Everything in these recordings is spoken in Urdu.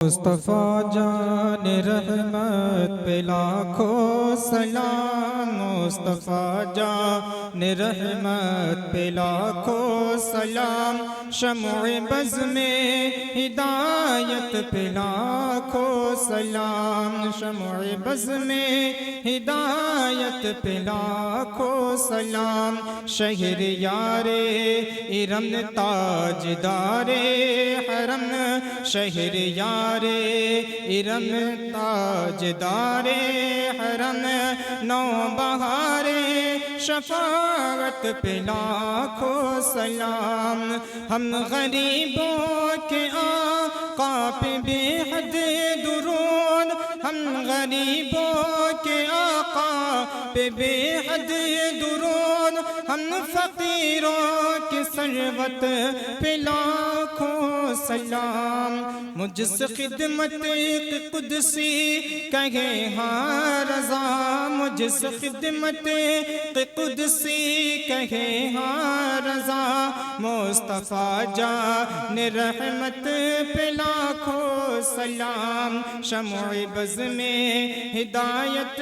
مصطفیٰ جان رحمت پہ لاکھوں سلام، مصطفیٰ جان رحمت پہ لاکھوں سلام، شمع بز میں ہدایت پہ لاکھوں سلام، شمع بز میں ہدایت پہ لاکھوں سلام، شہر یار ارم تاجدار حرم، شہر یار ارم تاجدار حرم، نو بہار شفاعت پہ لاکھوں سلام، ہم غریبوں کے آقا پہ بے حد درود، ہم غریبوں کے آقا پہ بے حد درود، ہم فقیروں کی ثروت پہ لاکھوں سلام، مجھ سے خدمت قدسی کہے ہاں رضا، مجھ سے خدمت قدسی کہے ہاں رضا، مصطفیٰ جان رحمت پہ لاکھوں سلام، شمع بز میں ہدایت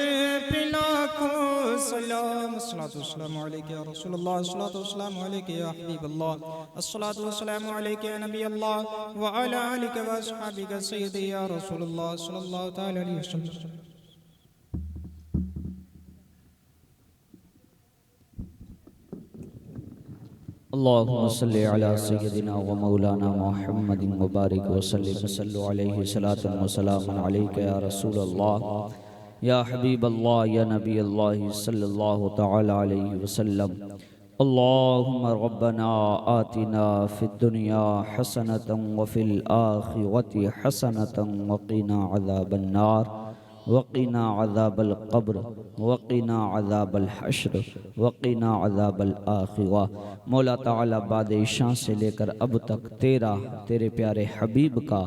پہ لاکھوں سلام، الصلاۃ والسلام علیک یا رسول اللہ، الصلاۃ والسلام علیک یا حبیب اللہ، الصلاۃ والسلام علیک یا نبی اللہ وعلی آلک واصحابک سیدی یا رسول اللہ صلی اللہ تعالی علیہ وسلم۔ اللہم صلی علی سیدنا و مولانا محمد مبارک وسلم، صلو علیہ صلاۃ و سلام علیک یا رسول اللہ یا حبیب اللہ یا نبی اللہ صلی اللہ تعالی علیہ وسلم۔ اللہم ربنا آتنا فی الدنیا حسنة وفی الآخرۃ حسنة وقنا عذاب النار وقنا عذاب القبر وقنا عذاب الحشر وقنا عذاب الآخرہ۔ مولا تعالیٰ بعد عشاء سے لے کر اب تک تیرے پیارے حبیب کا،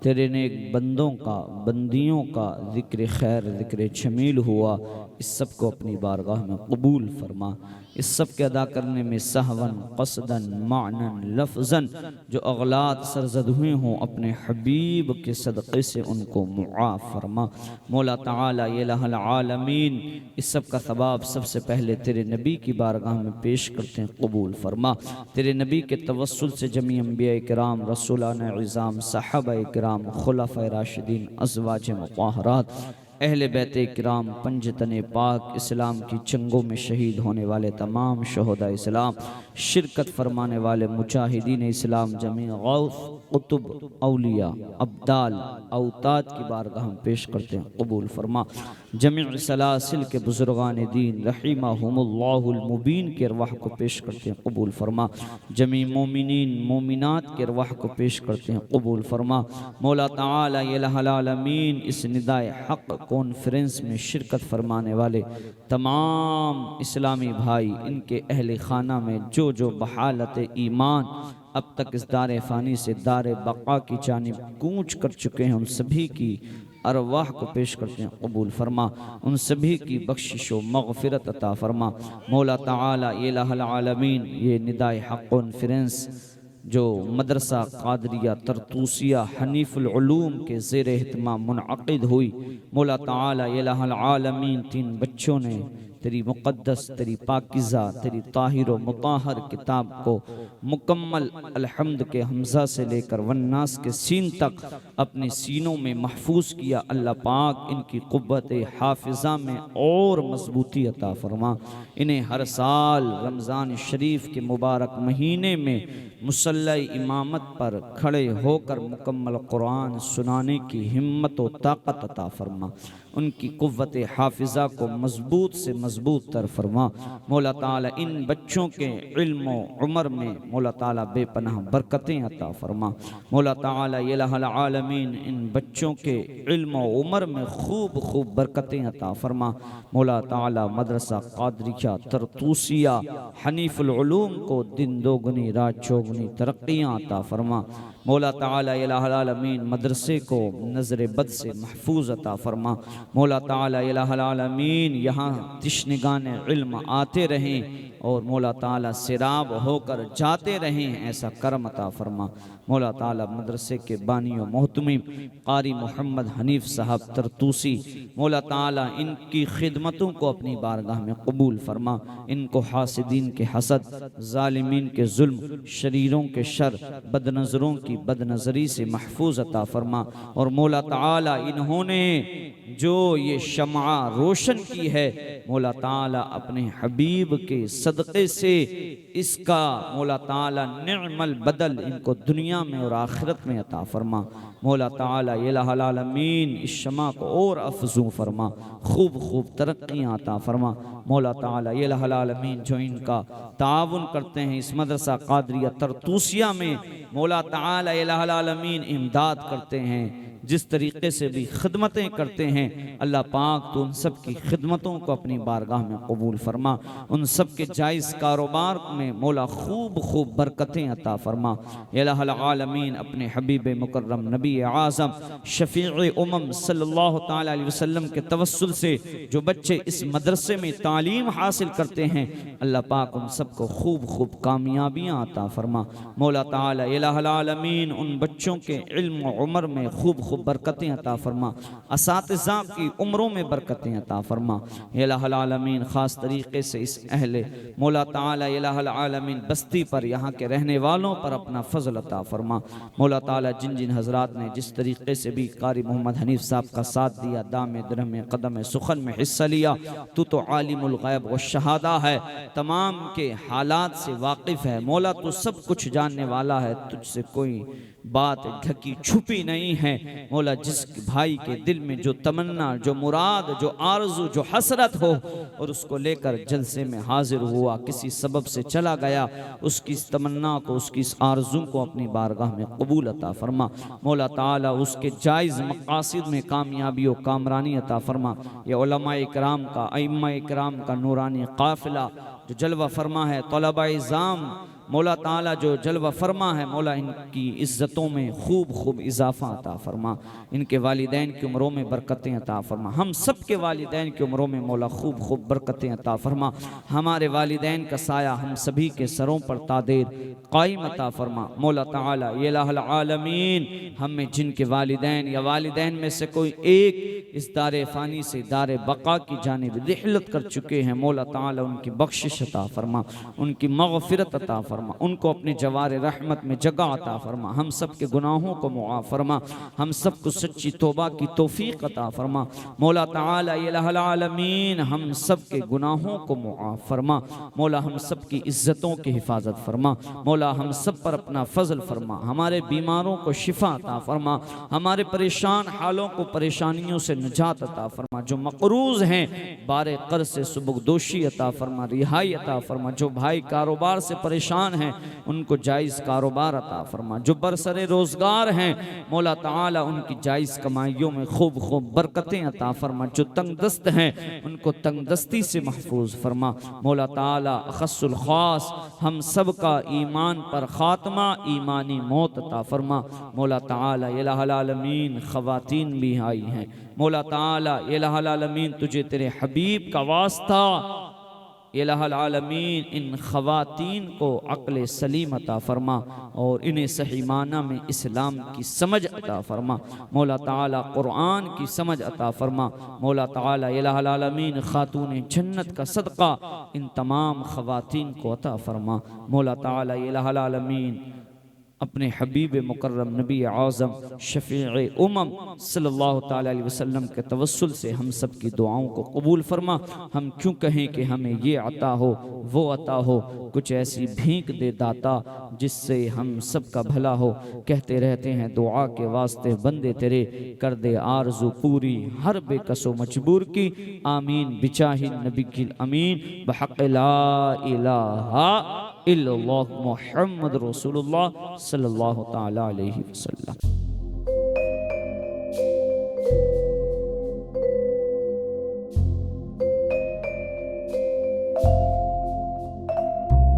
تیرے نیک بندوں کا، بندیوں کا ذکر خیر، ذکر جمیل ہوا، اس سب کو اپنی بارگاہ میں قبول فرما، اس سب کے ادا کرنے میں سہون قصدن معنن لفظن جو اغلاط سرزد ہوئے ہوں اپنے حبیب کے صدقے سے ان کو معاف فرما۔ مولا تعالیٰ یہ الہ العالمین اس سب کا ثواب سب سے پہلے تیرے نبی کی بارگاہ میں پیش کرتے ہیں، قبول فرما۔ تیرے نبی کے توسل سے جمیع انبیاء کرام، رسولان عظام، صحابہ کرام، خلفاء راشدین، ازواج مطہرات، اہل بیت کرام، پنجتن پاک، اسلام کی جنگوں میں شہید ہونے والے تمام شہداء اسلام، شرکت فرمانے والے مجاہدین اسلام، جمیع غوث، قطب، اولیاء، ابدال، اوتاد کی بارگاہ ہم پیش کرتے ہیں، قبول فرما۔ جمیع سلاسل کے بزرگان دین رحمہم اللہ المبین کے ارواح کو پیش کرتے ہیں، قبول فرما۔ جمیع مومنین مومنات کے ارواح کو پیش کرتے ہیں، قبول فرما۔ مولا تعالیٰ یہ الہ العالمین اس ندائے حق کانفرنس میں شرکت فرمانے والے تمام اسلامی بھائی، ان کے اہل خانہ میں جو بحالت ایمان اب تک اس دار فانی سے دار بقا کی جانب کوچ کر چکے ہیں، ان سبھی کی ارواح کو پیش کرتے ہیں، قبول فرما۔ ان سبھی کی بخشش و مغفرت عطا فرما۔ مولا تعالیٰ یہ الہ العالمین یہ ندائے حق کانفرنس جو مدرسہ قادریہ طرطوسیہ حنیف العلوم کے زیر اہتمام منعقد ہوئی، مولا تعالیٰ یہ الہ العالمین 3 بچوں نے تیری مقدس، تیری پاکیزہ، تیری طاہر و مطہر کتاب کو مکمل الحمد کے حمزہ سے لے کر والناس کے سین تک اپنے سینوں میں محفوظ کیا۔ اللہ پاک ان کی قوت حافظہ میں اور مضبوطی عطا فرما۔ انہیں ہر سال رمضان شریف کے مبارک مہینے میں مصلی امامت پر کھڑے ہو کر مکمل قرآن سنانے کی ہمت و طاقت عطا فرما۔ ان کی قوت حافظہ کو مضبوط سے مضبوط تر فرما۔ مولا تعالیٰ ان بچوں کے علم و عمر میں مولا تعالیٰ بے پناہ برکتیں عطا فرما۔ مولا تعالیٰ یہ الہ العالمین ان بچوں کے علم و عمر میں خوب برکتیں عطا فرما۔ مولا تعالیٰ مدرسہ قادریہ طرطوسیہ حنیف العلوم کو دن دوگنی رات چوگنی ترقیاں عطا فرما۔ مولا تعالیٰ الہ العالمین مدرسے کو نظر بد سے محفوظ عطا فرما۔ مولا تعالیٰ الہ العالمین یہاں تشنگان علم آتے رہیں اور مولا تعالیٰ سیراب ہو کر جاتے رہیں، ایسا کرم عطا فرما۔ مولا تعالیٰ مدرسے کے بانی و محتمم قاری محمد حنیف صاحب ترتوسی، مولا تعالیٰ ان کی خدمتوں کو اپنی بارگاہ میں قبول فرما، ان کو حاسدین کے حسد، ظالمین کے ظلم، شریروں کے شر، بد نظروں کی بد نظری سے محفوظ عطا فرما۔ اور مولا تعالیٰ انہوں نے جو یہ شمعہ روشن کی ہے، مولا تعالیٰ اپنے حبیب کے صدقے سے اس کا مولا تعالیٰ نعم البدل ان کو دنیا میں اور آخرت میں عطا فرما۔ مولا تعالیٰ الہ العالمین اس شمع کو اور افزوں فرما، خوب خوب ترقیاں عطا فرما۔ مولا تعالیٰ الہ العالمین جو ان کا تعاون کرتے ہیں اس مدرسہ قادریہ ترتوسیہ میں، مولا تعالیٰ الہ العالمین امداد کرتے ہیں، جس طریقے سے بھی خدمتیں کرتے ہیں، اللہ پاک تو ان سب کی خدمتوں کو اپنی بارگاہ میں قبول فرما، ان سب کے جائز کاروبار میں مولا خوب خوب برکتیں عطا فرما۔ الہ العالمین اپنے حبیب مکرم نبی اعظم شفیع امم صلی اللہ تعالی علیہ وسلم کے توسل سے جو بچے اس مدرسے میں تعلیم حاصل کرتے ہیں، اللہ پاک ان سب کو خوب خوب کامیابیاں عطا فرما۔ مولا تعالی الہ العالمین ان بچوں کے علم و عمر میں خوب خوب برکتیں عطا فرما، اساتذہ کی عمروں میں برکتیں عطا فرما۔ الہ العالمین خاص طریقے سے اس اہل مولا تعالی الہ العالمین بستی پر، یہاں کے رہنے والوں پر اپنا فضل عطا فرما۔ مولا تعالی جن جن حضرات نے جس طریقے سے بھی قاری محمد حنیف صاحب کا ساتھ دیا، دام درہم قدم سخن میں حصہ لیا، تو عالم الغیب والشہادہ ہے، تمام کے حالات سے واقف ہے، مولا تو سب کچھ جاننے والا ہے، تجھ سے کوئی بات ڈھکی چھپی نہیں ہے۔ مولا جس بھائی کے دل میں جو تمنا، جو مراد، جو آرزو، جو حسرت ہو اور اس کو لے کر جلسے میں حاضر ہوا، کسی سبب سے چلا گیا، اس کی اس تمنا کو، اس کی اس آرزو کو اپنی بارگاہ میں قبول عطا فرما۔ مولا تعالیٰ اس کے جائز مقاصد میں کامیابی و کامرانی عطا فرما۔ یہ علماء اکرام کا، ائمہ اکرام کا نورانی قافلہ جو جلوہ فرما ہے، طلبہ اعظام مولا تعالیٰ جو جلوہ فرما ہے، مولا ان کی عزتوں میں خوب خوب اضافہ عطا فرما، ان کے والدین کی عمروں میں برکتیں عطا فرما، ہم سب کے والدین کی عمروں میں مولا خوب خوب برکتیں عطا فرما، ہمارے والدین کا سایہ ہم سبھی کے سروں پر تادیر قائم عطا فرما۔ مولا تعالیٰ الہ العالمین ہم میں جن کے والدین یا والدین میں سے کوئی ایک اس دار فانی سے دار بقا کی جانب رحلت کر چکے ہیں، مولا تعالیٰ ان کی بخشش عطا فرما، ان کی مغفرت عطا فرما، ان کو اپنے جوار رحمت میں جگہ عطا فرما، ہم سب کے گناہوں کو معاف فرما، ہم سب کو سچی توبہ کی توفیق عطا فرما۔ مولا تعالی الہ العالمین ہم سب کے گناہوں کو معاف فرما، مولا ہم سب کی عزتوں کی حفاظت فرما، مولا ہم سب پر اپنا فضل فرما، ہمارے بیماروں کو شفا عطا فرما، ہمارے پریشان حالوں کو پریشانیوں سے نجات عطا فرما، جو مقروض ہیں بار قرض سے سبکدوشی عطا فرما، رہائی عطا فرما، جو بھائی کاروبار سے پریشان ہیں ان کو جائز کاروبار عطا فرما، جو برسر روزگار ہیں مولا تعالی ان کی جائز کمائیوں میں خوب خوب برکتیں عطا فرما، جو تنگ دست ہیں ان کو تنگ دستی سے محفوظ فرما۔ مولا تعالی اخص الخاص ہم سب کا ایمان پر خاتمہ، ایمانی موت عطا فرما۔ مولا تعالی الہ العالمین خواتین بھی آئی ہیں، مولا تعالی الہ العالمین تجھے تیرے حبیب کا واسطہ، الہ العالمین ان خواتین کو عقل سلیم عطا فرما اور انہیں صحیح معنی میں اسلام کی سمجھ عطا فرما۔ مولا تعالی قرآن کی سمجھ عطا فرما۔ مولا تعالی الہ العالمین خاتون جنت کا صدقہ ان تمام خواتین کو عطا فرما۔ مولا تعالی الہ العالمین اپنے حبیب مکرم نبی اعظم شفیع امم صلی اللہ تعالی علیہ وسلم کے توسل سے ہم سب کی دعاؤں کو قبول فرما۔ ہم کیوں کہیں کہ ہمیں یہ عطا ہو وہ عطا ہو، کچھ ایسی بھیک دے داتا جس سے ہم سب کا بھلا ہو۔ کہتے رہتے ہیں دعا کے واسطے بندے تیرے، کر دے آرزو پوری ہر بے کس و مجبور کی، آمین بجاہ نبی کی امین بحق لا الہ الا اللہ محمد رسول اللہ صلی اللہ تعالی علیہ وسلم۔